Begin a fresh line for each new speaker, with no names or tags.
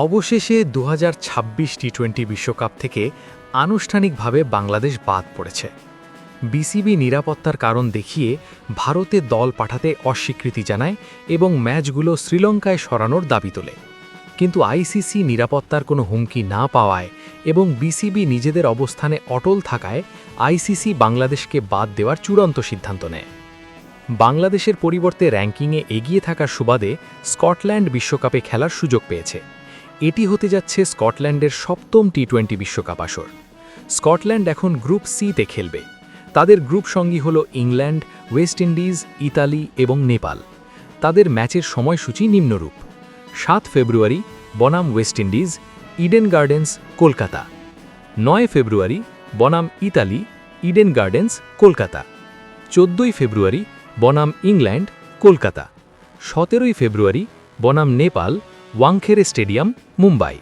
অবশেষে ২০২৬ টি-20 বিশ্বকাপ থেকে আনুষ্ঠানিকভাবে বাংলাদেশ বাদ পড়েছে। বিসিবি নিরাপত্তার কারণ দেখিয়ে ভারতে দল পাঠাতে অস্বীকৃতি জানায় এবং ম্যাচগুলো শ্রীলঙ্কায় সরানোর দাবি তোলে। কিন্তু আইসিসি নিরাপত্তার কোনো হুমকি না পাওয়ায় এবং বিসিবি নিজেদের অবস্থানে অটল থাকায় আইসিসি বাংলাদেশকে বাদ দেওয়ার চূড়ান্ত সিদ্ধান্ত নেয়। বাংলাদেশের পরিবর্তে র্যাঙ্কিংয়ে এগিয়ে থাকার সুবাদে স্কটল্যান্ড বিশ্বকাপে খেলার সুযোগ পেয়েছে। এটি হতে যাচ্ছে স্কটল্যান্ডের সপ্তম টি-20 বিশ্বকাপ আসর। স্কটল্যান্ড এখন গ্রুপ সিতে খেলবে। তাদের গ্রুপ সঙ্গী হল ইংল্যান্ড, ওয়েস্ট ইন্ডিজ, ইতালি এবং নেপাল। তাদের ম্যাচের সময়সূচি নিম্নরূপ: 7 ফেব্রুয়ারি বনাম West Indies, Eden gardens, Kolkata. 9 ফেব্রুয়ারি বনাম ইতালি, ইডেন গার্ডেন্স, কলকাতা। 14 ফেব্রুয়ারি বনাম ইংল্যান্ড, কলকাতা। 17 ফেব্রুয়ারি বনাম নেপাল, ওয়াংখেড়ে স্টেডিয়াম, মুম্বাই।